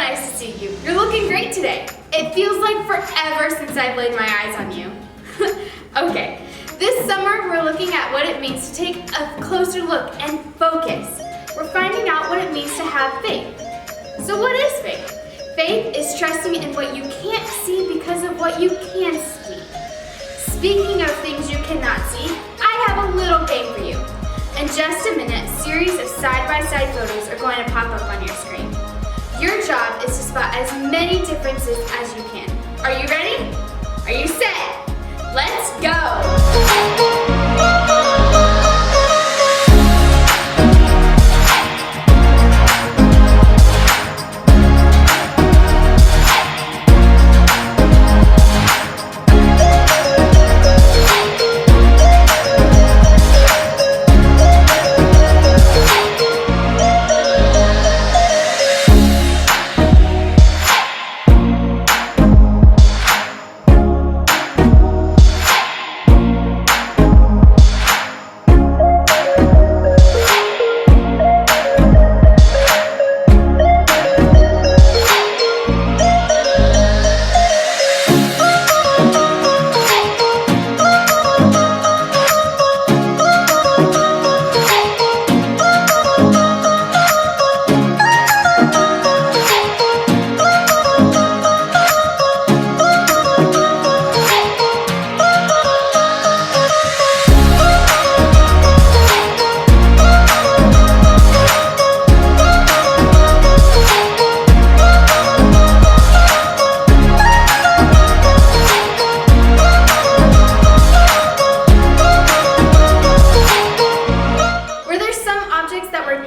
nice to see you. You're looking great today. It feels like forever since I've laid my eyes on you. Okay, this summer we're looking at what it means to take a closer look and focus. We're finding out what it means to have faith. So what is faith? Faith is trusting in what you can't see because of what you can see. Speaking of things you cannot see, I have a little game for you. In just a minute, a series of side-by-side photos are going to pop up on your screen. Your job is to spot as many differences as you can. Are you ready? Are you set? Let's go!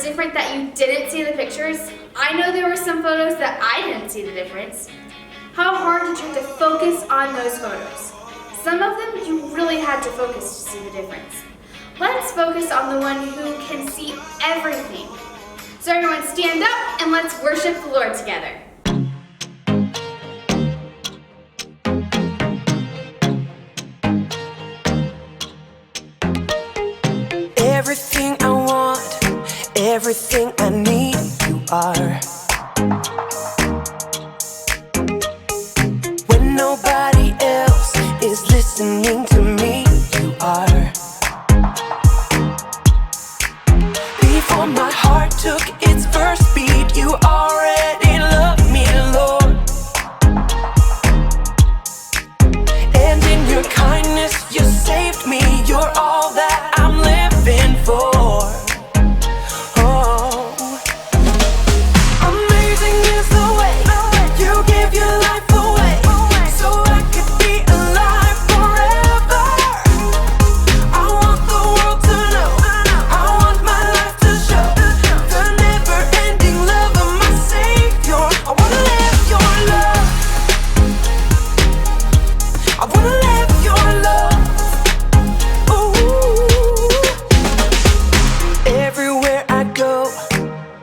Different that you didn't see the pictures? I know there were some photos that I didn't see the difference. How hard did you have to focus on those photos? Some of them you really had to focus to see the difference. Let's focus on the one who can see everything. So everyone stand up and let's worship the Lord together. Everything I want, everything I need, you are. When nobody else is listening to me, you are. Before my heart took its first beat, you already loved me, Lord. And in your kindness, you saved me. You're all that I'm living for.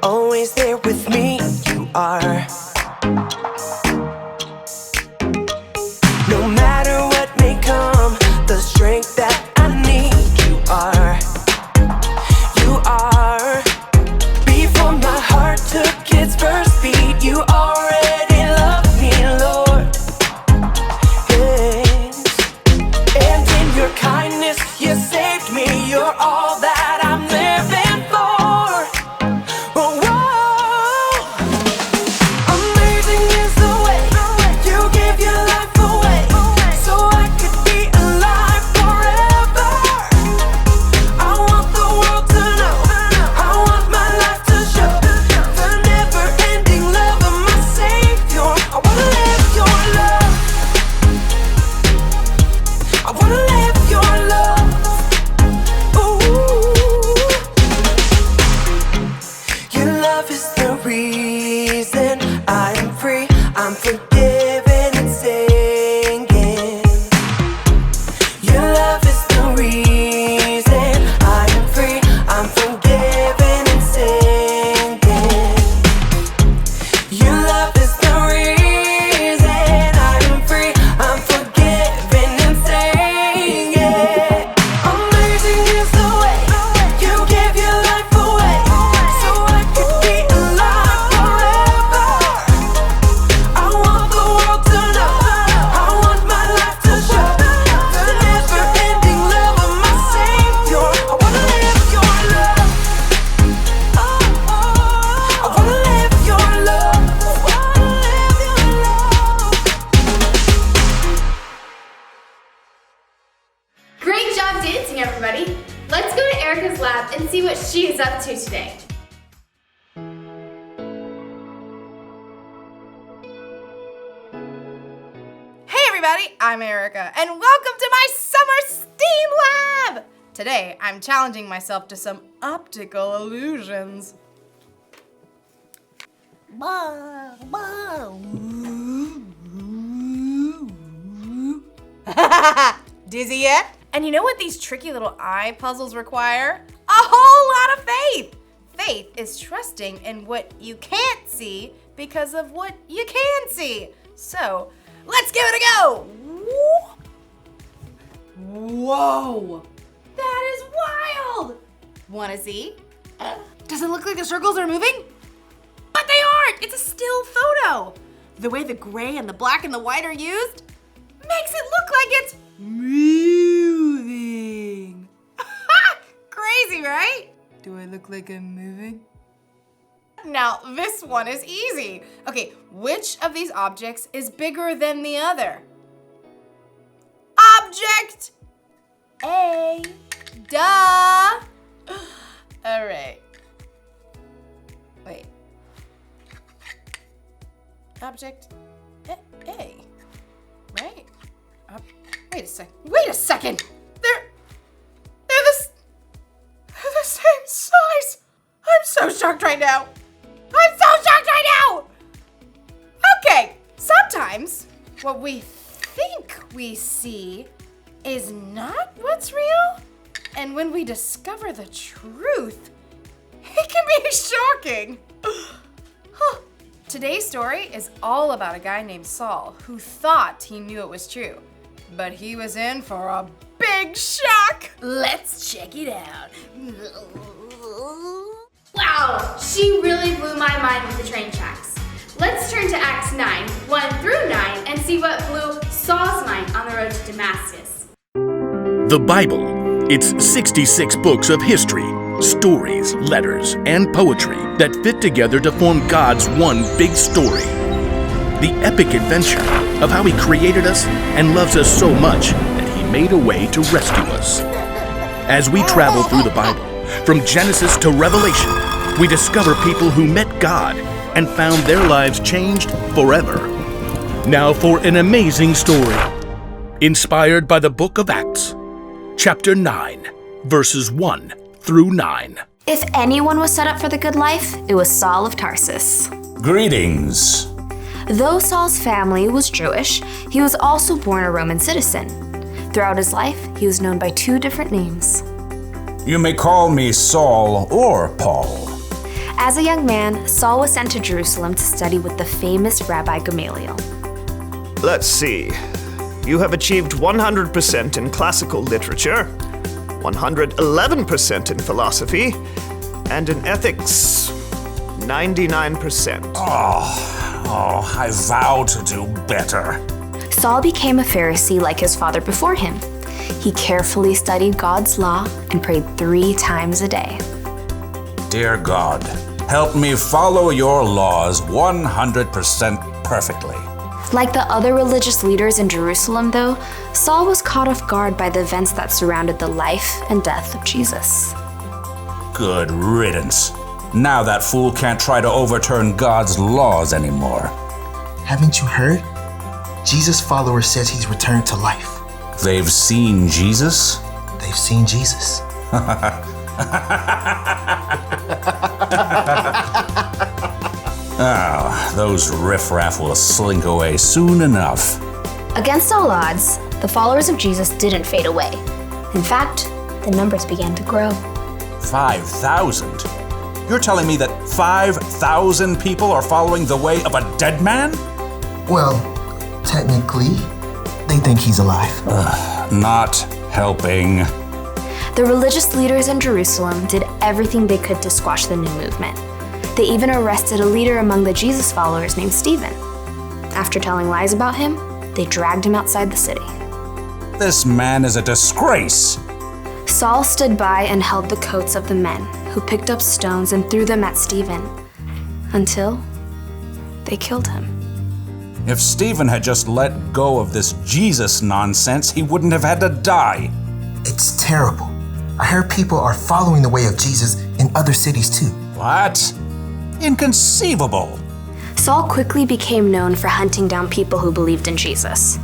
Always there with me, you are. No matter what may come, the strength that I need, you are. You are. Before my heart took its first beat, you already loved me, Lord. Yes. And in your kindness, you saved me. You're all that I'm living for. Savior. up to today? Hey everybody, I'm Erica, and welcome to my Summer STEAM Lab! Today, I'm challenging myself to some optical illusions. Dizzy yet? And you know what these tricky little eye puzzles require? A whole lot of faith! Faith is trusting in what you can't see because of what you can see. So, let's give it a go! Whoa! That is wild! Wanna see? Does it look like the circles are moving? But they aren't! It's a still photo! The way the gray and the black and the white are used makes it look like it's moving. Crazy, right? Do I look like I'm moving? Now, this one is easy. Okay, which of these objects is bigger than the other? Object A. Duh. All right. Wait. Object A. Right? Wait a second. They're the same size. I'm so shocked right now. Okay, sometimes what we think we see is not what's real. And when we discover the truth, it can be shocking. Today's story is all about a guy named Saul who thought he knew it was true, but he was in for a big shock. Let's check it out. Wow, she really blew my mind with the train tracks. Let's turn to Acts 9, 1 through 9, and see what blew Saul's mind on the road to Damascus. The Bible. It's 66 books of history, stories, letters, and poetry that fit together to form God's one big story. The epic adventure of how He created us and loves us so much that He made a way to rescue us. As we travel through the Bible, from Genesis to Revelation, we discover people who met God and found their lives changed forever. Now for an amazing story, inspired by the book of Acts, chapter 9, verses 1 through 9. If anyone was set up for the good life, it was Saul of Tarsus. Greetings. Though Saul's family was Jewish, he was also born a Roman citizen. Throughout his life, he was known by two different names. You may call me Saul or Paul. As a young man, Saul was sent to Jerusalem to study with the famous Rabbi Gamaliel. Let's see. You have achieved 100% in classical literature, 111% in philosophy, and in ethics, 99%. I vow to do better. Saul became a Pharisee like his father before him. He carefully studied God's law and prayed 3 times a day. Dear God, help me follow your laws 100% perfectly. Like the other religious leaders in Jerusalem, though, Saul was caught off guard by the events that surrounded the life and death of Jesus. Good riddance. Now that fool can't try to overturn God's laws anymore. Haven't you heard? Jesus' follower says he's returned to life. They've seen Jesus? They've seen Jesus. Those riffraff will slink away soon enough. Against all odds, the followers of Jesus didn't fade away. In fact, the numbers began to grow. 5,000? You're telling me that 5,000 people are following the way of a dead man? Well, technically, they think he's alive. Not helping. The religious leaders in Jerusalem did everything they could to squash the new movement. They even arrested a leader among the Jesus followers named Stephen. After telling lies about him, they dragged him outside the city. This man is a disgrace. Saul stood by and held the coats of the men, who picked up stones and threw them at Stephen, until they killed him. If Stephen had just let go of this Jesus nonsense, he wouldn't have had to die. It's terrible. I heard people are following the way of Jesus in other cities too. What? Inconceivable. Saul quickly became known for hunting down people who believed in Jesus.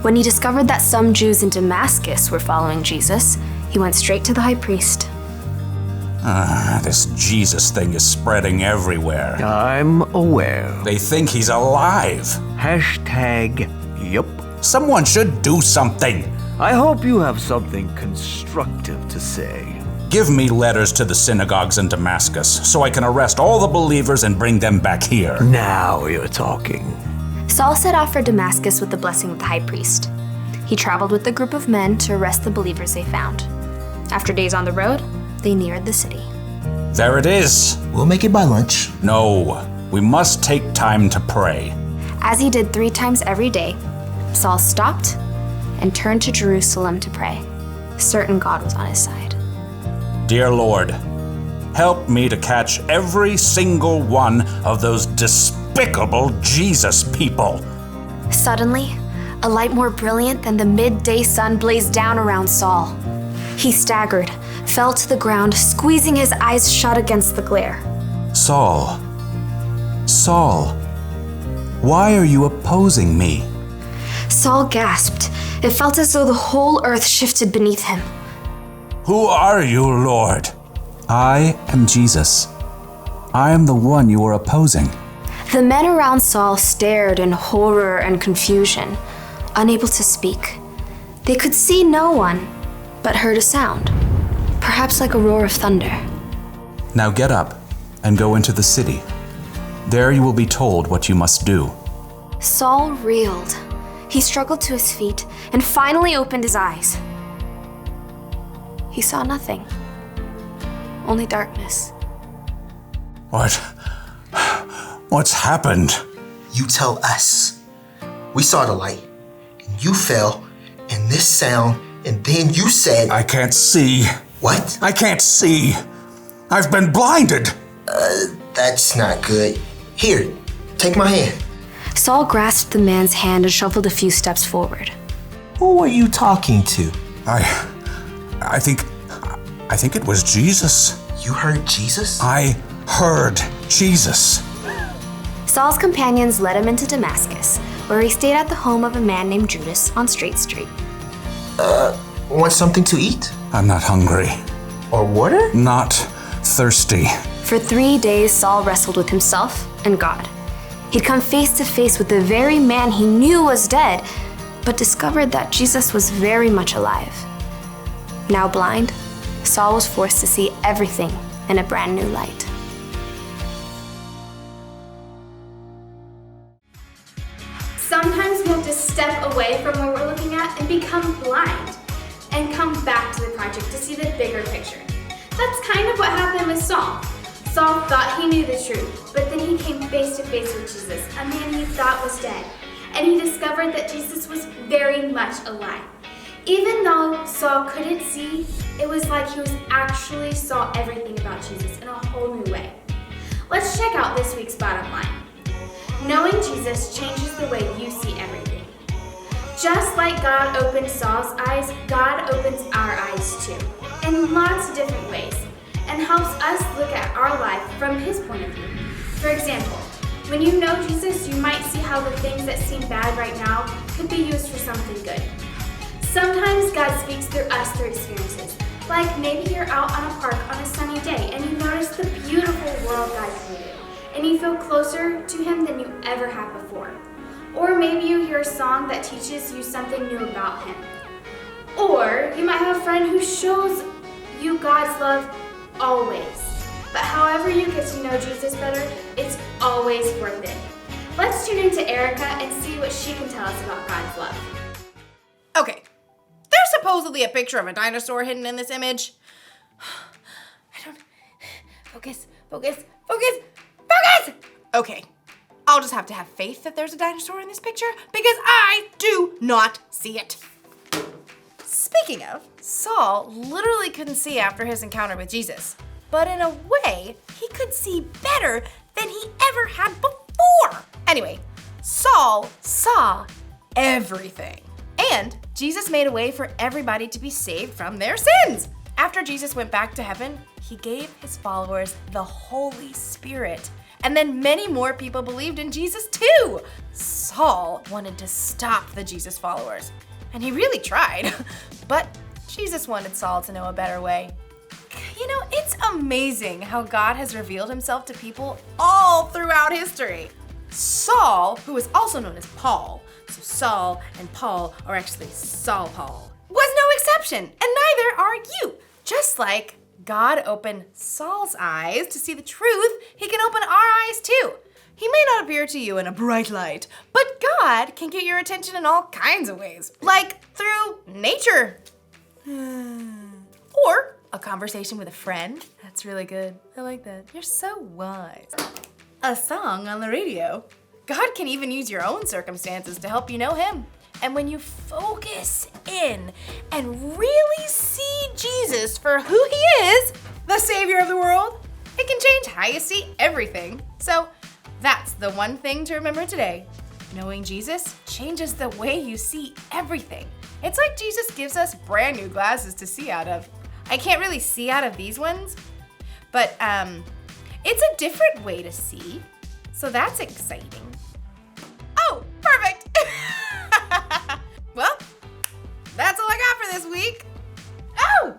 When he discovered that some Jews in Damascus were following Jesus, he went straight to the high priest. This Jesus thing is spreading everywhere. I'm aware. They think he's alive. Hashtag yup. Someone should do something. I hope you have something constructive to say. Give me letters to the synagogues in Damascus so I can arrest all the believers and bring them back here. Now you're talking. Saul set off for Damascus with the blessing of the high priest. He traveled with a group of men to arrest the believers they found. After days on the road, they neared the city. There it is. We'll make it by lunch. No, we must take time to pray. As he did 3 times every day, Saul stopped and turned to Jerusalem to pray, certain God was on his side. Dear Lord, help me to catch every single one of those despicable Jesus people. Suddenly, a light more brilliant than the midday sun blazed down around Saul. He staggered, fell to the ground, squeezing his eyes shut against the glare. Saul, why are you opposing me? Saul gasped. It felt as though the whole earth shifted beneath him. Who are you, Lord? I am Jesus. I am the one you are opposing. The men around Saul stared in horror and confusion, unable to speak. They could see no one, but heard a sound, perhaps like a roar of thunder. Now get up and go into the city. There you will be told what you must do. Saul reeled. He struggled to his feet and finally opened his eyes. He saw nothing, only darkness. What's happened? You tell us. We saw the light, and you fell, and this sound, and then you said... I can't see. What? I can't see. I've been blinded. That's not good. Here, take my hand. Saul grasped the man's hand and shuffled a few steps forward. Who are you talking to? I think it was Jesus. You heard Jesus? I heard Jesus. Saul's companions led him into Damascus, where he stayed at the home of a man named Judas on Straight Street. Want something to eat? I'm not hungry. Or water? Not thirsty. For 3 days, Saul wrestled with himself and God. He'd come face to face with the very man he knew was dead, but discovered that Jesus was very much alive. Now blind, Saul was forced to see everything in a brand new light. Sometimes we have to step away from what we're looking at and become blind and come back to the project to see the bigger picture. That's kind of what happened with Saul. Saul thought he knew the truth, but then he came face to face with Jesus, a man he thought was dead, and he discovered that Jesus was very much alive. Even though Saul couldn't see, it was like he actually saw everything about Jesus in a whole new way. Let's check out this week's bottom line. Knowing Jesus changes the way you see everything. Just like God opened Saul's eyes, God opens our eyes too, in lots of different ways, and helps us look at our life from his point of view. For example, when you know Jesus, you might see how the things that seem bad right now could be used for something good. Sometimes God speaks through us through experiences, like maybe you're out on a park on a sunny day and you notice the beautiful world God created, and you feel closer to him than you ever have before. Or maybe you hear a song that teaches you something new about him. Or you might have a friend who shows you God's love always. But however you get to know Jesus better, it's always worth it. Let's tune into Erica and see what she can tell us about God's love. Okay, there's supposedly a picture of a dinosaur hidden in this image. Focus. Okay, I'll just have to have faith that there's a dinosaur in this picture because I do not see it. Speaking of, Saul literally couldn't see after his encounter with Jesus, but in a way, he could see better than he ever had before. Anyway, Saul saw everything. And Jesus made a way for everybody to be saved from their sins. After Jesus went back to heaven, he gave his followers the Holy Spirit. And then many more people believed in Jesus too. Saul wanted to stop the Jesus followers, and he really tried. But Jesus wanted Saul to know a better way. You know, it's amazing how God has revealed himself to people all throughout history. Saul, who is also known as Paul, so Saul and Paul are actually Saul Paul, was no exception, and neither are you. Just like God opened Saul's eyes to see the truth, he can open our eyes too. He may not appear to you in a bright light, but God can get your attention in all kinds of ways, like through nature. Or a conversation with a friend. That's really good. I like that. You're so wise. A song on the radio. God can even use your own circumstances to help you know him. And when you focus in and really see Jesus for who he is, the Savior of the world, it can change how you see everything. So that's the one thing to remember today. Knowing Jesus changes the way you see everything. It's like Jesus gives us brand new glasses to see out of. I can't really see out of these ones, but it's a different way to see. So that's exciting. Oh, perfect. Well, that's all I got for this week. Oh,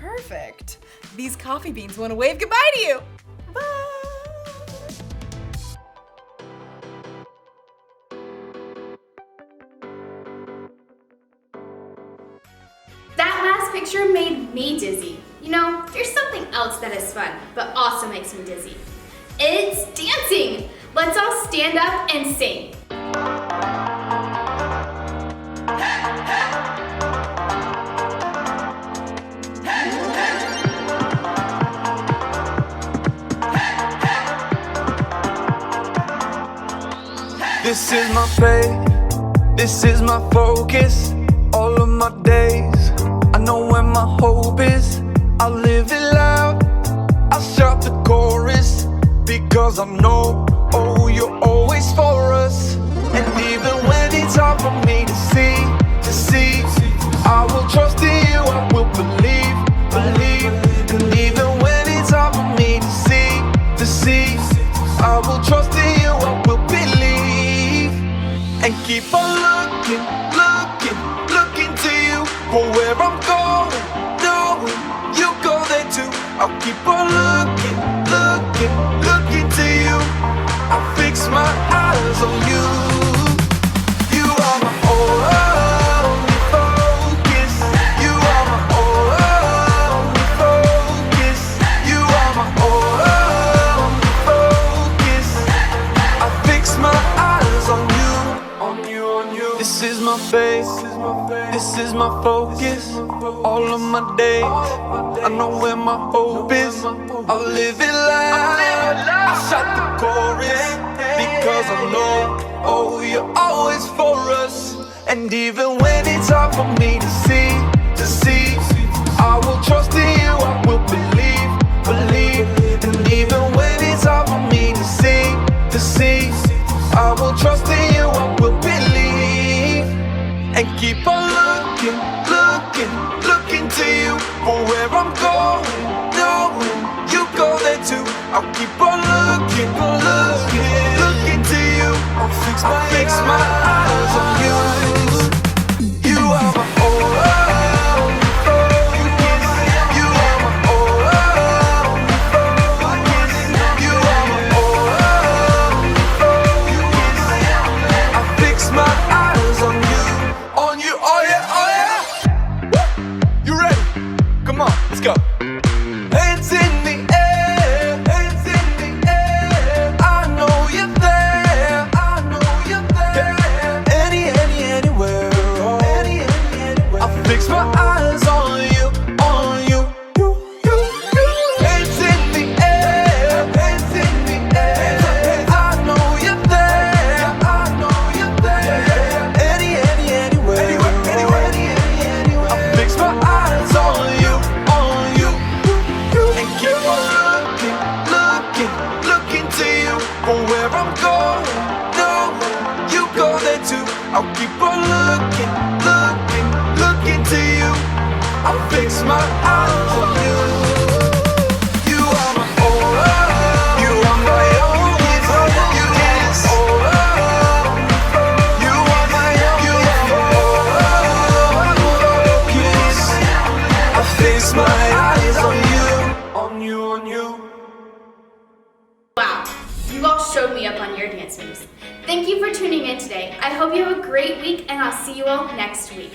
perfect. These coffee beans want to wave goodbye to you. Bye. That last picture made me dizzy. You know, there's something else that is fun, but also makes me dizzy. It's dancing. Let's all stand up and sing. This is my faith, this is my focus. All of my days, I know where my hope is. I'll live it loud, I'll shout the chorus, because I know, oh, you're always for us. And even when it's hard for me to see, I will trust in you, I will believe. And even when it's hard for me to see, I will trust in you, I will believe. And keep on looking to you for where I'm going, knowing you go there too. I'll keep on looking to you. I'll fix my eyes on you. You are my only focus. You are my only focus. You are my only focus. I fix my eyes on you. This is my faith, this is my focus. All of my days, I know where my hope is. I'll live it loud, I'll shout the chorus, because I know, oh, you're always for us. And even when it's hard for me to see, I will trust in you, I will believe. And even when it's hard for me to see, I will trust in you, I will believe. And keep on looking to you for where I'm going, knowing you go there too. I'll keep on looking to you. I'll fix my eyes on you. You are my only focus. You are my only focus. You are my only focus. I fix my eyes on you, oh yeah. Woo! You ready? Come on, let's go. Hands in the air, hands in the air. I know you're there, I know you're there. Anywhere, oh. Anywhere. I fix my eyes on you. Hands in the air, hands in the air. I know you're there, I know you're there. Anywhere. I fix my eyes on you. And keep on looking to you for where I'm going, knowing you go there too. I'll keep on looking to you. I'll fix my eyes on you. fix my eyes on you, on you, on you. Wow, you all showed me up on your dance moves. Thank you for tuning in today. I hope you have a great week, and I'll see you all next week.